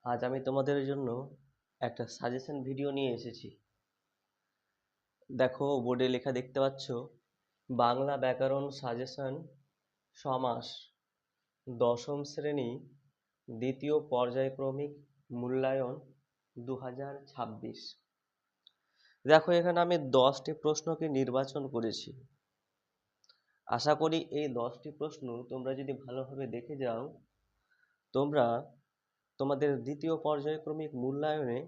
আজ আমি তোমাদের জন্য একটা সাজেশন ভিডিও নিয়ে এসেছি। দেখো বোর্ডে লেখা দেখতে পাচ্ছ, বাংলা ব্যাকরণ সাজেশন সমাস দশম শ্রেণী দ্বিতীয় পর্যায়ক্রমিক মূল্যায়ন 2026। দেখো এখানে আমি 10টি প্রশ্নকে নির্বাচন করেছি। আশা করি এই 10টি প্রশ্ন তোমরা যদি ভালোভাবে দেখে যাও, তোমরা তোমাদের দ্বিতীয় পর্যায়ক্রমিক মূল্যায়নে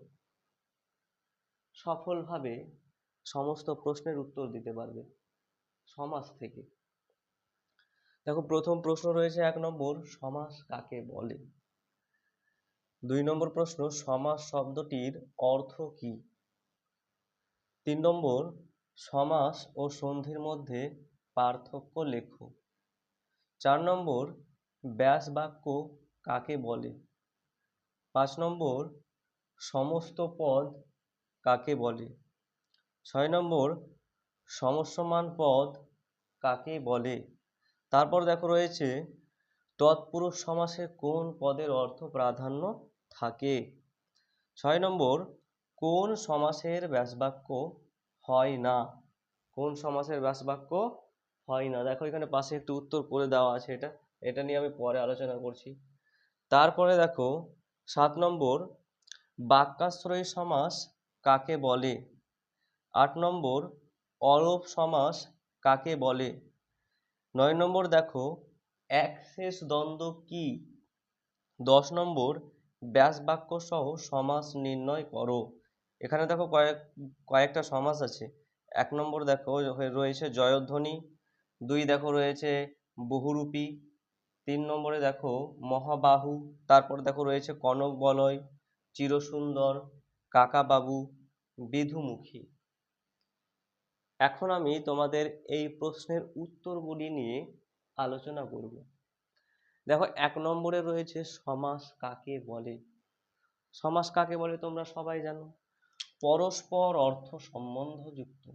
সফলভাবে সমস্ত প্রশ্নের উত্তর দিতে পারবে সমাস থেকে। দেখো প্রথম প্রশ্ন রয়েছে 1 নম্বর, সমাস কাকে বলে। 2 নম্বর প্রশ্ন, সমাস শব্দটির অর্থ কি। 3 নম্বর, সমাস ও সন্ধির মধ্যে পার্থক্য লেখো। 4 নম্বর, ব্যাস বাক্য কাকে বলে। 5 নম্বর, সমস্ত পদ কাকে বলে। 6 নম্বর, সমস্যমান পদ কাকে বলে। তারপর দেখো রয়েছে তৎপুরুষ সমাসে কোন পদের অর্থ প্রাধান্য থাকে। 6 নম্বর, কোন সমাসের ব্যাসবাক্য হয় না। কোন সমাসের ব্যাসবাক্য হয় না। দেখো এখানে পাশে একটু উত্তর করে দেওয়া আছে, এটা নিয়ে আমি পরে আলোচনা করছি। তারপরে দেখো 7 নম্বর, বাক্যাশ্রয়ী সমাস কাকে বলে। 8 নম্বর, অলোপ সমাস কাকে বলে। 9 নম্বর দেখো একশেষ দ্বন্দ্ব কি। 10 নম্বর, ব্যাস বাক্য সহ সমাস নির্ণয় করো। এখানে দেখো কয়েকটা সমাস আছে। 1 নম্বর দেখো রয়েছে জয়ধ্বনি। 2 দেখো রয়েছে বহুরূপী। 3 নম্বরে দেখো মহাবাহু। তারপর দেখো রয়েছে কনক বলয়, চিরসুন্দর, কাকাবাবু, বিধুমুখী। এখন আমি তোমাদের এই প্রশ্নের উত্তরগুলি নিয়ে আলোচনা করব। দেখো 1 নম্বরে রয়েছে সমাস কাকে বলে। সমাস কাকে বলে তোমরা সবাই জানো, পরস্পর অর্থ সম্বন্ধযুক্ত,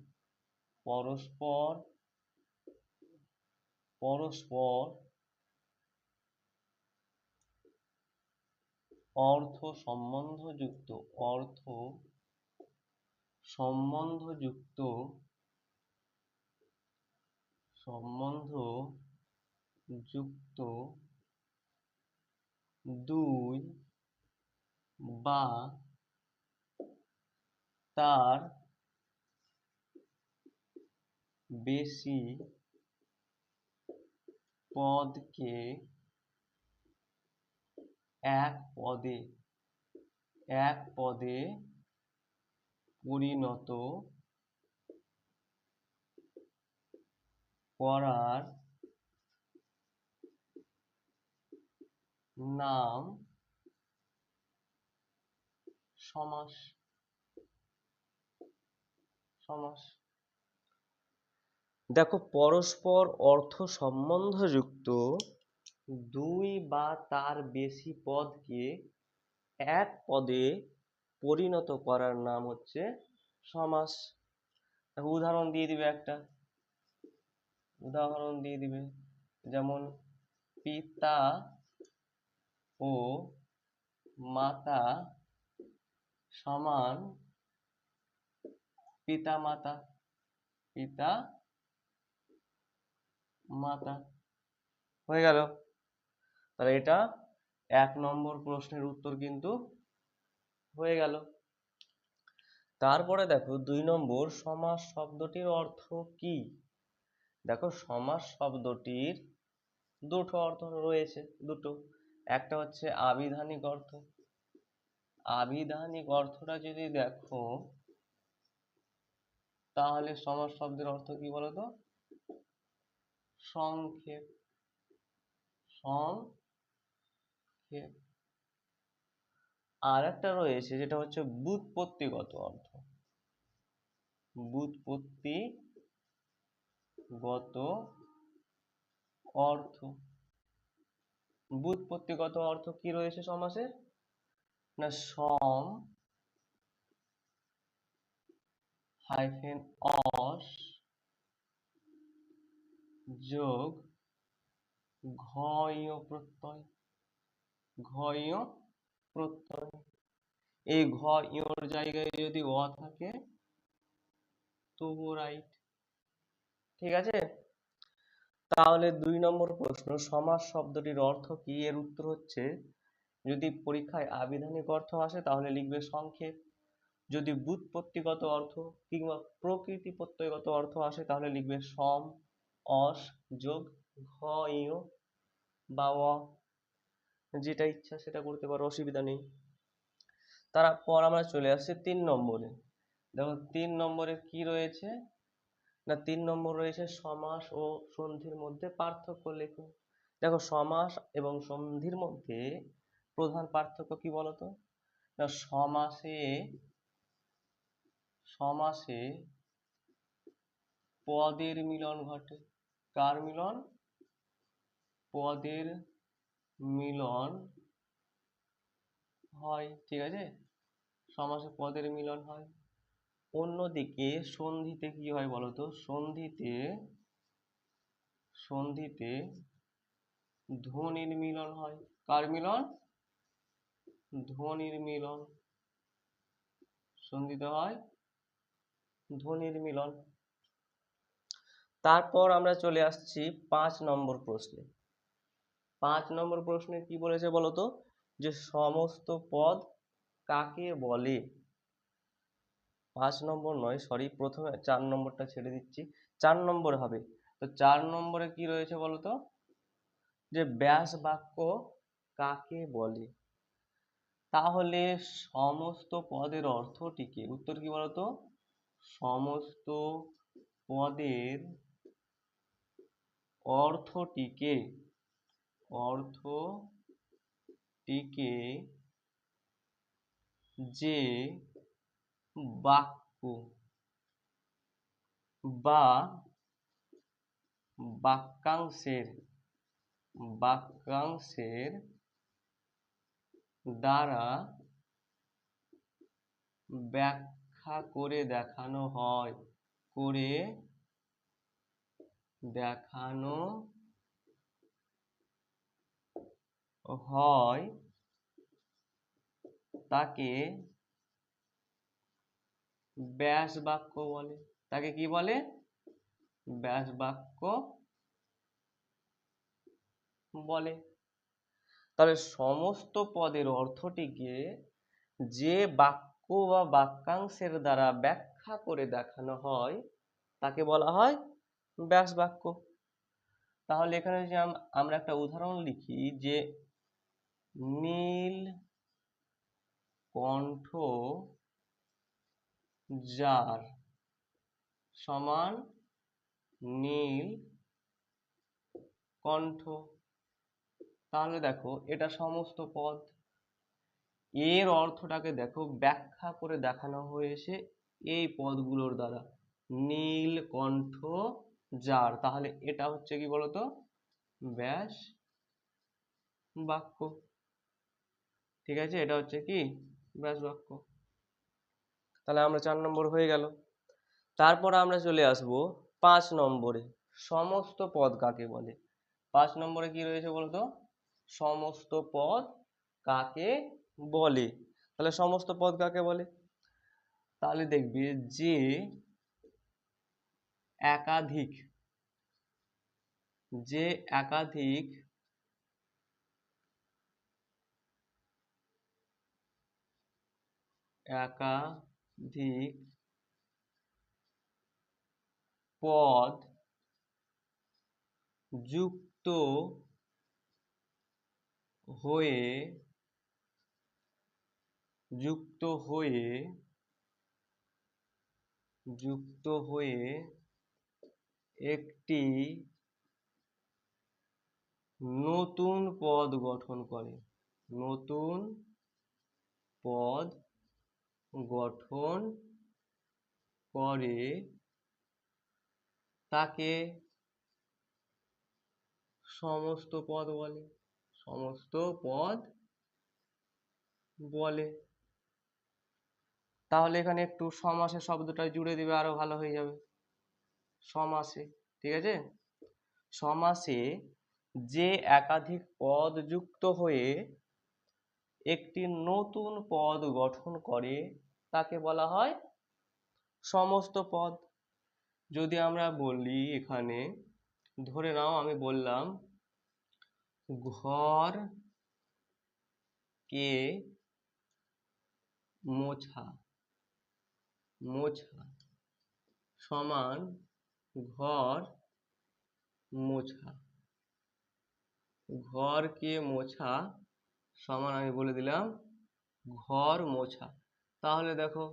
পরস্পর পরস্পর অর্থ সম্বন্ধযুক্ত, অর্থ সম্বন্ধযুক্ত, সম্বন্ধযুক্ত দুই বা তার বেশি পদকে এক পদে পরিণত করার নাম সমাস। দেখো পরস্পর অর্থ সম্বন্ধযুক্ত দুই বা তার বেশি পদকে এক পদে পরিণত করার নাম হচ্ছে সমাস। উদাহরণ দিয়ে দিবে, যেমন পিতা ও মাতা সমান পিতা মাতা হয়ে গেল। তাহলে এটা 1 নম্বর প্রশ্নের উত্তর কিন্তু হয়ে গেল। তারপরে দেখো 2 নম্বর, সমাস শব্দটির অর্থ কি। দেখো সমাস শব্দটির দুটো অর্থ রয়েছে, একটা হচ্ছে আবিধানিক অর্থ। আবিধানিক অর্থটা যদি দেখো, তাহলে সমাস শব্দের অর্থ কি বলতো, সংক্ষেপ। আর একটা রয়েছে যেটা হচ্ছে ব্যুৎপত্তিগত অর্থ। ব্যুৎপত্তিগত অর্থ কি রয়েছে সমাসের, না সম হাইফেন অস যোগ ঘয় প্রত্যয়। প্রত্যয়। এই ঘ ইওর জায়গায় যদি অ থাকে তবুও রাইট। ঠিক আছে, তাহলে 2 নম্বর প্রশ্ন, সমাস শব্দটির অর্থ কি? এর উত্তর হচ্ছে, যদি পরীক্ষায় আবিধানিক অর্থ আসে তাহলে লিখবে সংক্ষেপ, যদি ব্যুৎপত্তিগত অর্থ কিংবা প্রকৃতি প্রত্যয়গত অর্থ আসে তাহলে লিখবে সম, অস যোগ ঘ ইয় বা অ, যেটা ইচ্ছা সেটা করতে পারো, অসুবিধা নেই। তারপর আমরা চলে আসছি 3 নম্বরে। দেখো 3 নম্বরে কি রয়েছে না, 3 নম্বর রয়েছে সমাস ও সন্ধির মধ্যে পার্থক্য লেখো। দেখো সমাস এবং সন্ধির মধ্যে প্রধান পার্থক্য কি বলতো না, সমাসে পদের মিলন ঘটে। কার মিলন? পদের মিলন হয়। ঠিক আছে, সমাসে পদের মিলন হয়। অন্যদিকে সন্ধিতে কি হয় বলতো, সন্ধিতে ধ্বনির মিলন হয়। কার মিলন? ধ্বনির মিলন। সন্ধিতে হয় ধ্বনির মিলন। তারপর আমরা চলে আসছি 5 নম্বর প্রশ্নে। 5 নম্বর প্রশ্নে কি বলেছে বলতো, যে সমস্ত পদ কাকে বলে? 5 নম্বর নয়, সরি, প্রথমে 4 নম্বরটা ছেড়ে দিচ্ছি, 4 নম্বর হবে। তো 4 নম্বরে কি রয়েছে বলতো, যে ব্যাস বাক্য কাকে বলে? তাহলে সমস্ত পদের অর্থটিকে, উত্তর কি বলতো, সমস্ত পদের অর্থটিকে যে বাক্য বা বাক্যাংশের দ্বারা ব্যাখ্যা করে দেখানো হয় তাকে ব্যাস বাক্য বলে। তাকে কি বলে? ব্যাস বাক্য বলে। তাহলে সমস্ত পদের অর্থটিকে যে বাক্য বা বাক্যাংশের দ্বারা ব্যাখ্যা করে দেখানো হয় তাকে বলা হয় ব্যাস বাক্য। তাহলে এখানে যে আমরা একটা উদাহরণ লিখি, যে নীল কণ্ঠ যার সমান নীল কণ্ঠ। তাহলে দেখো এটা সমস্ত পদ, এর অর্থটাকে দেখো ব্যাখ্যা করে দেখানো হয়েছে এই পদগুলোর দ্বারা, নীল কণ্ঠ যার। তাহলে এটা হচ্ছে কি বলতো, ব্যাস বাক্য। ঠিক আছে, এটা হচ্ছে কি ব্যাস বাক্য। তাহলে আমরা 4 নম্বর হয়ে গেল। তারপর আমরা চলে আসব 5 নম্বরে, সমস্ত পদ কাকে বলে? 5 নম্বরে কি রয়েছে বলতো, সমস্ত পদ কাকে বলে। তাহলে সমস্ত পদ কাকে বলে? তাহলে দেখবি যে একাধিক পদ যুক্ত হয়ে একটি নতুন পদ গঠন করে। নতুন পদ গঠন করে তাকে সমস্ত পদ বলে। সমস্ত পদ বলে। তাহলে এখানে একটু সমাসের শব্দটা জুড়ে দিবে, আরো ভালো হয়ে যাবে। সমাসে, ঠিক আছে, সমাসে যে একাধিক পদ যুক্ত হয়ে একটি নতুন পদ গঠন করে তাকে বলা হয় সমস্ত পদ। যদি আমরা বলি এখানে, ধরে নাও আমি বললাম ঘর কে মোছা, মোছা সমান ঘর মোছা, ঘরকে মোছা সমান আমি বলে দিলাম ঘর মোছা। তাহলে দেখো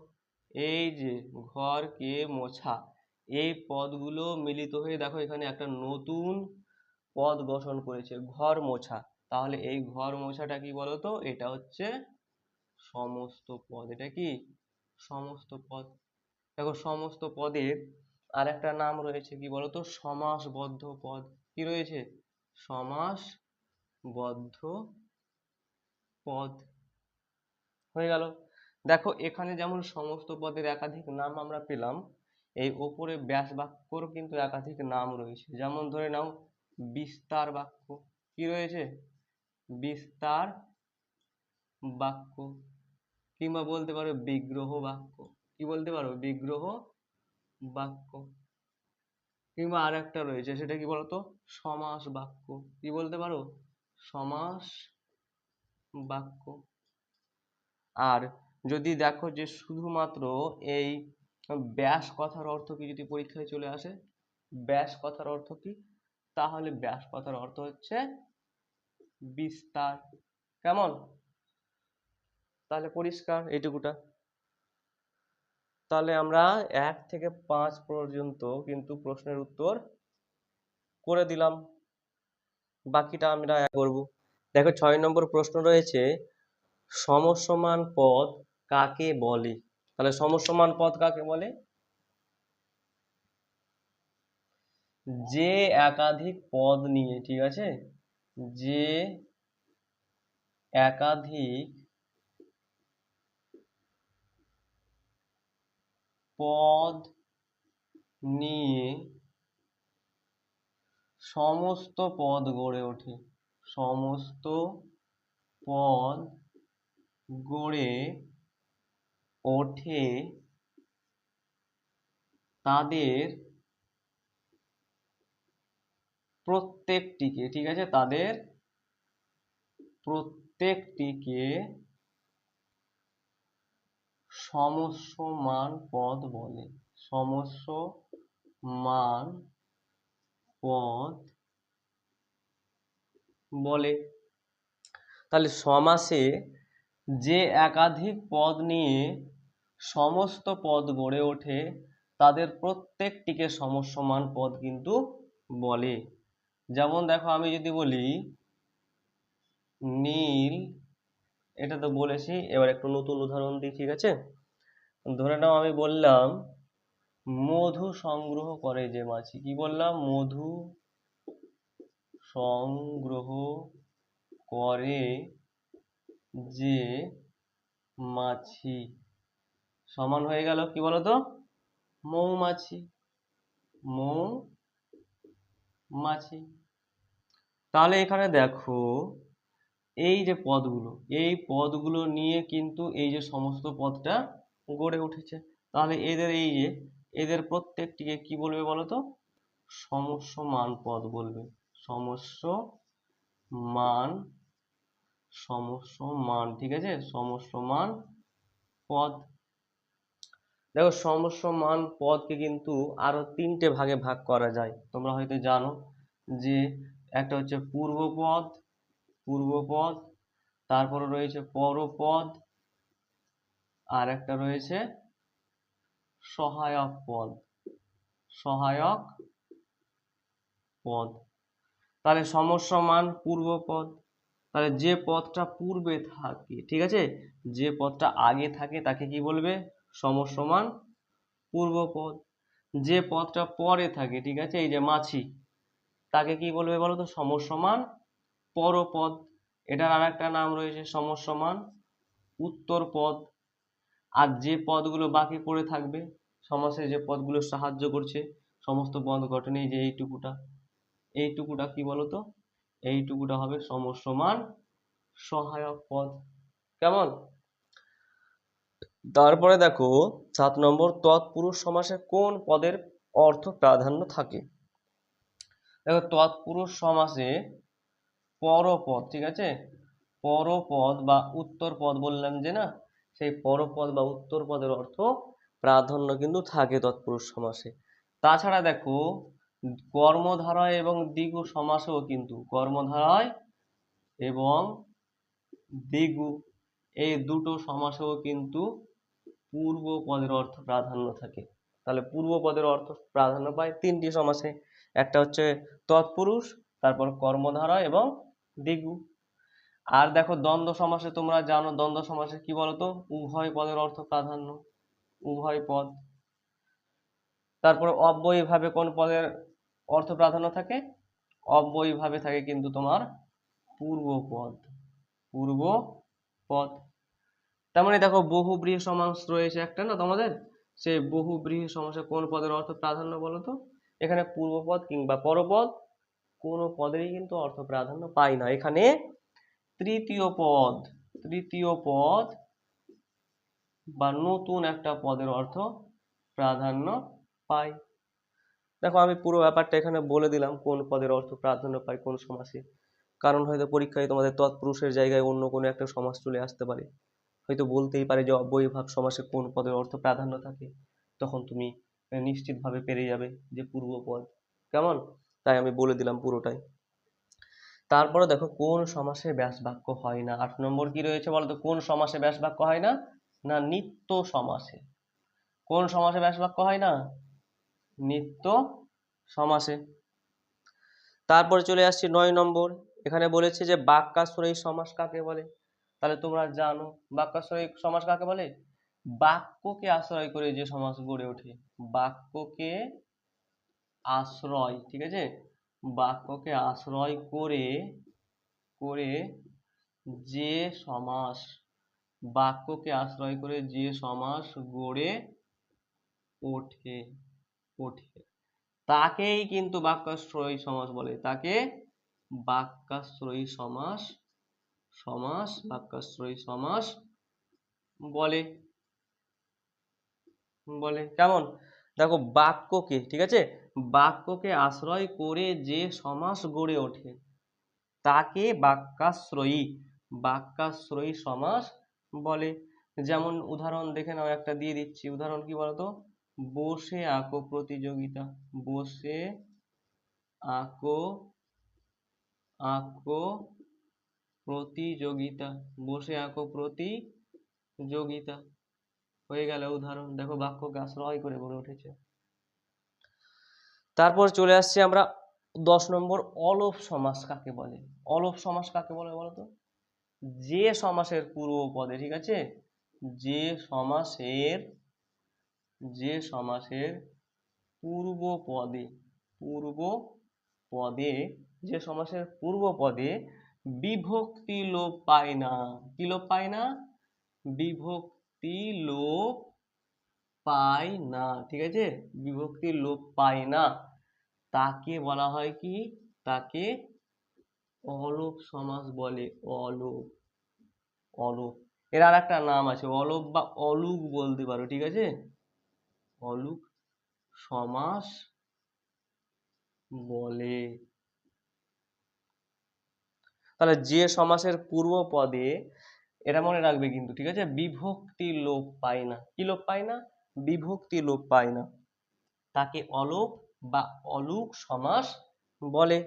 এই যে ঘরকে মোছা, এই পদগুলো মিলিত হয়ে দেখো এখানে একটা নতুন পদ গঠন করেছে ঘর মোছা। তাহলে এই ঘর মোছাটা কি বলতো, এটা হচ্ছে সমস্ত পদ। এটা কি সমস্ত পদ। দেখো সমস্ত পদের আর একটা নাম রয়েছে কি বলতো, সমাসবদ্ধ পদ। কি রয়েছে, সমাসবদ্ধ পদ। হয়ে গেল। দেখো এখানে যেমন সমস্ত পদের একাধিক নাম আমরা পেলাম, এই ওপরে ব্যাস বাক্যর কিন্তু একাধিক নাম রয়েছে। যেমন ধরে নাও বিস্তার বাক্য। কি রয়েছে, বিস্তার বাক্য। কিংবা বলতে পারো বিগ্রহ বাক্য। কি বলতে পারো, বিগ্রহ বাক্য। কিংবা আর একটা রয়েছে, সেটা কি বলতো, সমাস বাক্য। কি বলতে পারো, সমাস বাক্য। আর যদি দেখো যে শুধুমাত্র এই ব্যাস কথার অর্থ কি যদি পরীক্ষায় চলে আসে, ব্যাস কথার অর্থ কি, তাহলে ব্যাস কথার অর্থ হচ্ছে বিস্তার। কেমন, তাহলে পরিষ্কার এইটুকুটা। তাহলে আমরা 1 থেকে 5 পর্যন্ত কিন্তু প্রশ্নের উত্তর করে দিলাম, বাকিটা আমরা করব। দেখো 6 নম্বর প্রশ্ন রয়েছে, সমসমান পদ কাকে বলে। তাহলে সমসমান পদ কাকে বলে, যে একাধিক পদ নিয়ে, ঠিক আছে, যে একাধিক পদ নিয়ে সমস্ত পদ গড়ে ওঠে, সমস্ত পদ গড়ে ওঠে তাদের প্রত্যেকটিকে, ঠিক আছে, তাদের প্রত্যেকটিকে সমসমান পদ বলে, সমসমান পদ বলে। তাহলে সমাসে যে একাধিক পদ নিয়ে সমস্ত পদ গড়ে ওঠে তাদের প্রত্যেকটিকে সমসমান পদ কিন্তু বলে। যেমন দেখো আমি যদি বলি নীল, এটা তো বলেছি, এবার একটু নতুন উদাহরণ দিই, ঠিক আছে। ধরে নাও আমি বললাম মধু সংগ্রহ করে যে মাছি। কি বললাম, মধু সংগ্রহ করে যে মাছি সমান হয়ে গেল কি বলতো, মৌমাছি, মৌমাছি। তাহলে এখানে দেখো এই যে পদগুলো, এই পদগুলো নিয়ে কিন্তু এই যে সমস্ত পদটা গড়ে উঠেছে। তাহলে এদের এই যে এদের প্রত্যেকটিকে কি বলবে বলতো, সমসমান পদ বলবে, সমসমান, সমসমান, ঠিক আছে, সমসমান পদ। দেখো সমসমান পদকে কিন্তু আরো 3টে ভাগে ভাগ করা যায়, তোমরা হয়তো জানো। যে একটা হচ্ছে পূর্বপদ, পূর্বপদ, তারপরে রয়েছে পরপদ, আর একটা রয়েছে সহায়ক পদ, সহায়ক পদ। তাহলে সমসমান পূর্বপদ, তাহলে যে পদটা পূর্বে থাকে, ঠিক আছে, যে পদটা আগে থাকে তাকে কি বলবে, সমসমান পূর্বপদ। যে পদটা পরে থাকে, ঠিক আছে, এই যে মাছি, তাকে কি বলবে বলো তো, সমসমান পরপদ। এটার আর একটা নাম রয়েছে সমসমান উত্তরপদ। আর যে পদগুলো বাকি পড়ে থাকবে, সমাসে যে পদগুলো সাহায্য করছে সমস্ত পদ গঠনে, যে এইটুকুটা, এইটুকুটা কি বলতো, এইটুকুটা হবে সমসমান সহায়ক পদ। কেমন? তারপরে দেখো 7 নম্বর, তৎপুরুষ সমাসে কোন পদের অর্থ প্রাধান্য থাকে? দেখো তৎপুরুষ সমাসে পরপদ, ঠিক আছে, পরপদ বা উত্তর পদ বললাম যে না, সেই পরপদ বা উত্তর পদের অর্থ প্রাধান্য কিন্তু থাকে তৎপুরুষ সমাসে। তাছাড়া দেখো কর্মধারয় এবং দ্বিগু সমাসেও কিন্তু কর্মধারয় এবং দ্বিগু এই দুটো সমাসেও কিন্তু পূর্ব পদের অর্থ প্রাধান্য থাকে। তাহলে পূর্ব পদের অর্থ প্রাধান্য পায় তিনটি সমাসে, একটা হচ্ছে তৎপুরুষ, তারপর কর্মধারয় এবং দ্বিগু। আর দেখো দ্বন্দ্ব সমাসে তোমরা জানো, দ্বন্দ্ব সমাসে কি বলতো, উভয় পদের অর্থ প্রাধান্য, উভয় পদ। তারপর অব্যয়ীভাবে কোন পদের অর্থ প্রাধান্য থাকে? অব্যয়ীভাবে থাকে কিন্তু তোমার পূর্ব পদ, পূর্ব পদ। তেমনি দেখো বহুব্রীহি সমাস রয়েছে একটা না তোমাদের, সেই বহুব্রীহি সমাসে কোন পদের অর্থ প্রাধান্য বলো তো? এখানে পূর্বপদ কিংবা পরপদ কোনো পদেরই কিন্তু অর্থ প্রাধান্য পায় না, এখানে তৃতীয় পদ, তৃতীয় পদ বা নতুন একটা পদের অর্থ প্রাধান্য পায়। দেখো আমি পুরো ব্যাপারটা এখানে বলে দিলাম কোন পদের অর্থ প্রাধান্য পায় কোন সমাসে, কারণ হয়তো পরীক্ষায় তোমাদের তৎপুরুষের জায়গায় অন্য কোনো একটা সমাস চলে আসতে পারে, হয়তো বলতেই পারে যে অব্যয়ীভাব সমাসে কোন পদের অর্থ প্রাধান্য থাকে, তখন তুমি নিশ্চিতভাবে পেরে যাবে যে পূর্বপদ। কেমন? তাই আমি বলে দিলাম পুরোটাই। তারপরে দেখো কোন সমাসে ব্যাস বাক্য হয় না। 8 নম্বর কি রয়েছে বলতো, কোন সমাসে ব্যাস বাক্য হয় না? না নিত্য সমাসে। কোন সমাসে ব্যাস বাক্য হয় না? নিত্য সমাসে। তারপরে চলে আসছি 9 নম্বর, এখানে বলেছে যে বাক্যাশ্রয়ী সমাস কাকে বলে? তাহলে তোমরা জানো বাক্যাশ্রয়ী সমাস কাকে বলে? বাক্যকে আশ্রয় করে যে সমাস গড়ে ওঠে, বাক্যকে আশ্রয়, ঠিক আছে, বাক্যকে আশ্রয় করে করে যে সমাস, বাক্যকে আশ্রয় করে যে সমাস গড়ে ওঠে ওঠে তাকেই কিন্তু বাক্যাশ্রয়ী সমাস বলে, তাকে বাক্যাশ্রয়ী সমাস বাক্যাশ্রয়ী সমাস বলে বলে কেমন? দেখো বাক্যকে, ঠিক আছে, বাক্যকে আশ্রয় করে যে সমাস গড়ে ওঠে তাকে বাক্যাশ্রয়ী সমাস বলে। যেমন উদাহরণ দেখে নাও, একটা দিয়ে দিচ্ছি, উদাহরণ কি বলতো, বসে আঁকো প্রতিযোগিতা, বসে আঁকো আঁকো প্রতিযোগিতা, বসে আঁকো প্রতিযোগিতা হয়ে গেল উদাহরণ। দেখো বাক্যকে আশ্রয় করে গড়ে উঠেছে। তারপর চলে আসছি আমরা 10 নম্বর, অলোপ সমাস কাকে বলে? অলোপ সমাস কাকে বলে বলতো? যে সমাসের পূর্ব পদে, ঠিক আছে, যে সমাসের যে সমাসের পূর্ব পদে পূর্ব পদে যে সমাসের পূর্ব পদে বিভক্তি লোপ পায় না। কি লোপ পায় না? বিভক্তি লোপ পায় না, ঠিক আছে, বিভক্তি লোপ পায় না, তাকে বলা হয় কি? তাকে অলোপ সমাস বলে। অলোপ, অলোপ। এর আর একটা নাম আছে, অলোপ বা অলুক বলতে পারো, ঠিক আছে, অলুক সমাস বলে। তাহলে যে সমাসের পূর্ব পদে, এটা মনে রাখবে কিন্তু, ঠিক আছে, বিভক্তি লোপ পায় না। কি লোপ পায় না? বিভক্তি লোপ পায় না, তাকে অলোপ বা অলুক সমাস বলে।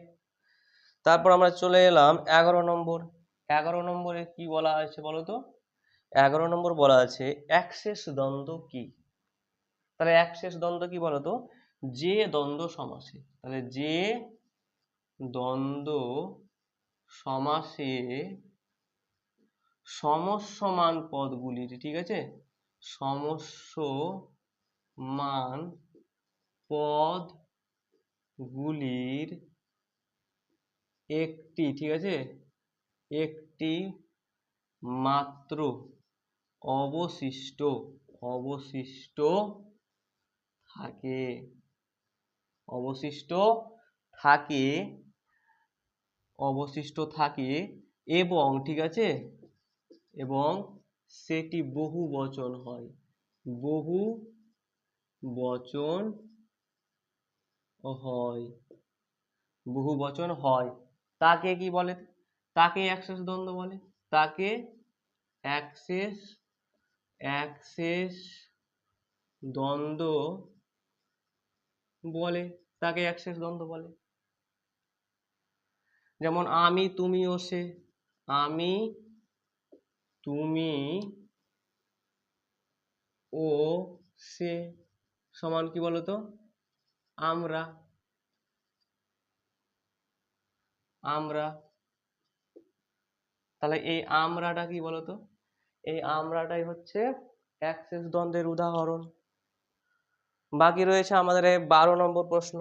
তারপর আমরা চলে এলাম 11 নম্বর। 11 নম্বরে কি বলা আছে বলতো? 11 নম্বর বলা আছে একশেষ দ্বন্দ্ব কি? তাহলে একশেষ দ্বন্দ্ব কি বলতো? যে দ্বন্দ্ব সমাসে, তাহলে যে দ্বন্দ্ব সমাসে সমস্যমান পদগুলির, ঠিক আছে, সমস্যমান পদগুলির একটি, ঠিক আছে, একটি মাত্র অবশিষ্ট অবশিষ্ট থাকে, অবশিষ্ট থাকে, অবশিষ্ট থাকে এবং, ঠিক আছে, এবং সেটি বহু বচন হয়, বহু বচন হয়, বহু বচন হয়। তাকে কি বলে? তাকে অ্যাক্সেস দ্বন্দ্ব বলে। তাকে অ্যাক্সেস অ্যাক্সেস দ্বন্দ্ব বলে। তাকে অ্যাক্সেস দ্বন্দ্ব বলে। যেমন আমি, তুমি ও সে। আমি, তুমি ও সে সমান কি বলতো? আমরা। আমরা। তাহলে এই আমরাটা কি বলতো? এই আমরাটাই হচ্ছে অ্যাক্সেস দ্বন্দ্বের উদাহরণ। বাকি রয়েছে আমাদের 12 নম্বর প্রশ্ন।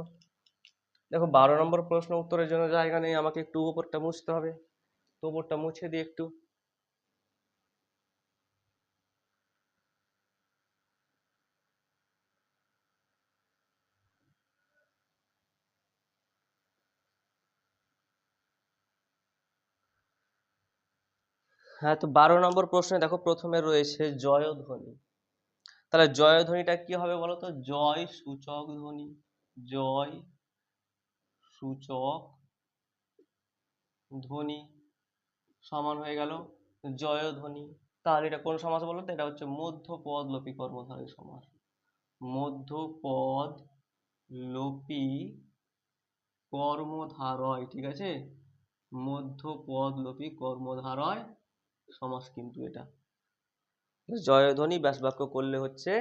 দেখো 12 নম্বর প্রশ্ন উত্তরের জন্য জায়গা নেই, আমাকে একটু উপরটা মুছতে হবে, তো উপরটা মুছে দিই একটু। হ্যাঁ, তো 12 নম্বর প্রশ্নে দেখো প্রথমে রয়েছে জয়ধ্বনি। তাহলে জয়ধ্বনিটা কি হবে বলতো? জয় সূচক ধ্বনি। জয় সূচক ধ্বনি সমান হয়ে গেল জয়ধ্বনি। তাহলে এটা কোন সমাস বলো তো? এটা হচ্ছে মধ্যপদ লোপী কর্মধারয় সমাস। মধ্যপদ লোপী কর্মধারয়, ঠিক আছে? মধ্যপদ লোপী কর্মধারয় সমাস কিন্তু এটা। জয়ধ্বনি ব্যাস বাক্য করলে হচ্ছে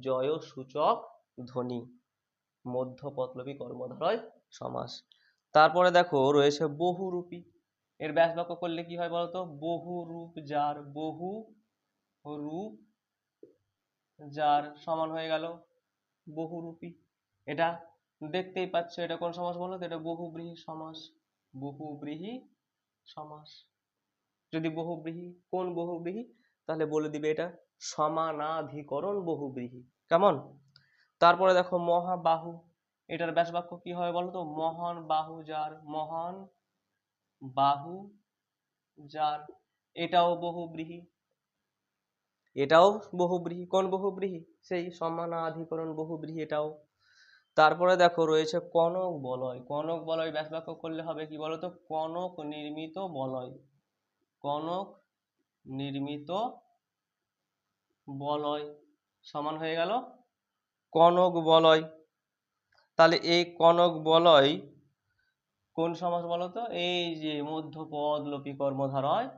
জয় সূচক ধ্বনি, মধ্যপদলোপী কর্মধারয় সমাস। তারপরে দেখো রয়েছে বহুরূপী। এর ব্যাস বাক্য করলে কি হয় বলতো? বহুরূপ যার। বহু রূপ যার সমান হয়ে গেল বহুরূপী। এটা দেখতেই পাচ্ছ, এটা কোন সমাস বলো তো? এটা বহুব্রীহি সমাস। বহুব্রীহি সমাস। যদি বহুব্রীহি, কোন বহুব্রীহি? তাহলে বলে দিবে এটা সমানাধিকরণ বহুব্রীহি। কেমন? তারপরে দেখো মহাবাহু। এটার ব্যাস বাক্য কি হবে বলতো? মহান বাহু যার। মহান বাহু যার। এটাও বহুব্রীহি। এটাও বহুব্রীহি। কোন বহুব্রীহি? সেই সমানাধিকরণ বহুব্রীহি এটাও। তারপরে দেখো রয়েছে কনক বলয়। কনক বলয় ব্যাস বাক্য করলে হবে কি বলতো? কনক নির্মিত বলয়। কনক নির্মিত বলয় সমান হয়ে গেল কনক বলয়। তাহলে এই কনক বলয় কোন সমাস বলতো? এই যে মধ্যপদ লোপী কর্মধারয়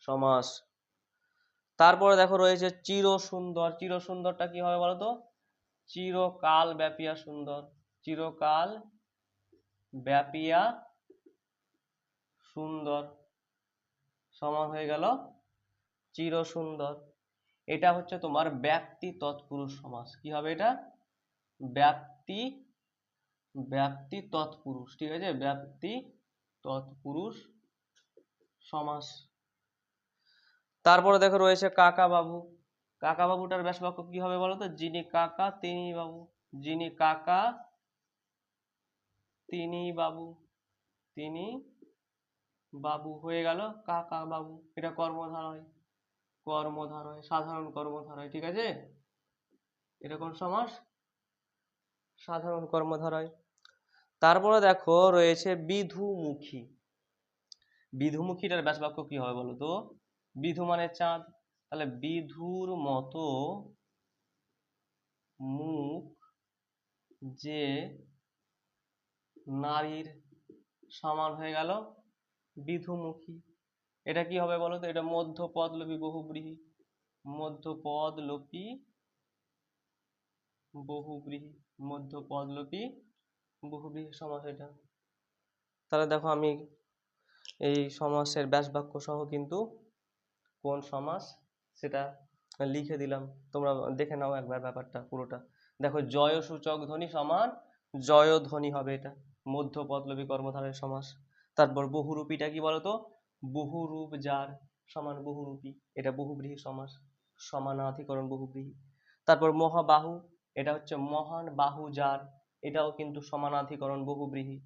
সমাস। তারপরে দেখো রয়েছে চির সুন্দর। চির সুন্দরটা কি হবে বলতো? চিরকাল ব্যাপিয়া সুন্দর। চিরকাল ব্যাপিয়া সুন্দর সমান হয়ে গেল চির সুন্দর। এটা হচ্ছে তোমার ব্যক্তি তৎপুরুষ সমাস। কি হবে এটা? ব্যক্তি ব্যক্তি তৎপুরুষ, ঠিক আছে? ব্যক্তি তৎপুরুষ সমাস। তারপরে দেখো রয়েছে কাকা বাবু। কাকা বাবুটার ব্যাস বাক্য কি হবে বলতো? যিনি কাকা তিনি বাবু। যিনি কাকা তিনি বাবু। তিনি বাবু হয়ে গেল কাকা বাবু। এটা কর্মধারয়। কর্মধারয়, সাধারণ কর্মধারয়, ঠিক আছে? এটা কোন সমাস? সাধারণ কর্মধারয়। তারপরে দেখো রয়েছে বিধুমুখী। বিধুমুখীটার ব্যাস বাক্য কি হবে বলো তো? বিধু মানে চাঁদ। তাহলে বিধুর মতো মুখ যে নারীর সমান হয়ে গেল বিধুমুখী। এটা কি হবে বলো তো? এটা মধ্যপদলোপী বহুব্রীহি। মধ্যপদলোপী বহুব্রীহি। মধ্যপদলোপী বহুব্রীহি সমাস এটা। তাহলে দেখো আমি এই সমাসের ব্যাস বাক্য সহ কিন্তু কোন সমাস সেটা লিখে দিলাম, তোমরা দেখে নাও একবার ব্যাপারটা পুরোটা। দেখো জয় সূচক ধ্বনি সমান জয়ধ্বনি হবে এটা, মধ্যপদলোপী কর্মধারয় সমাস। তারপর বহুরূপীটা কি বলতো? বহুরূপ যার সমান বহুরূপী, এটা বহুব্রীহি সমাস, সমানাধিকরণ বহুব্রীহি। তারপর মহাবাহু, এটা হচ্ছে মহান বাহু যার, এটাও কিন্তু সমানাধিকরণ বহুব্রীহি।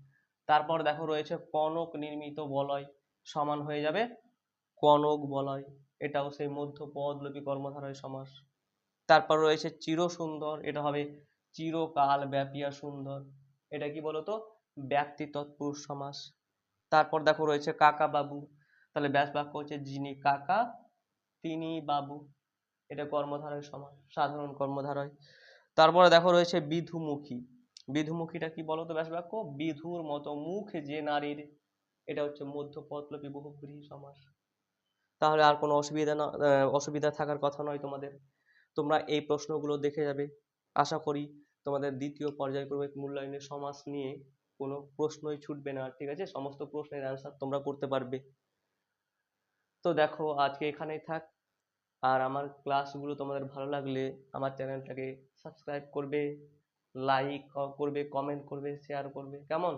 তারপর দেখো রয়েছে কনক নির্মিত বলয়, সমান হয়ে যাবে কনক বলয়, এটাও সেই মধ্যপদলোপী কর্মধারয় সমাস। তারপর রয়েছে চিরসুন্দর, এটা হবে চিরকাল ব্যাপিয়া সুন্দর। এটা কি বলতো? ব্যক্তি তৎপুরুষ সমাস। তারপর দেখো রয়েছে কাকা বাবু, তাহলে ব্যাস বাক্য হচ্ছে যিনি কাকা তিনি বাবু, এটা কর্মধারয় সমাস, সাধারণ কর্মধারয়। তারপরে দেখো রয়েছে বিধুমুখী। বিধুমুখীটা কি বলতো ব্যাস বাক্য? বিধুর মতো মুখ যে নারীর, এটা হচ্ছে মধ্যপদলোপী বহুব্রীহি সমাস। তাহলে আর কোনো অসুবিধা থাকার কথা নয় তোমাদের। তোমরা এই প্রশ্নগুলো দেখে যাবে। আশা করি তোমাদের দ্বিতীয় পর্যায়ক্রমিক মূল্যায়নের সমাস নিয়ে কোনো প্রশ্নই ছুটবে না, ঠিক আছে? সমস্ত প্রশ্নের অ্যান্সার তোমরা করতে পারবে। তো দেখো আজকে এখানেই থাক। আর আমার ক্লাসগুলো তোমাদের ভালো লাগলে আমার চ্যানেলটাকে সাবস্ক্রাইব করবে, লাইক করবে, কমেন্ট করবে, শেয়ার করবে, কেমন?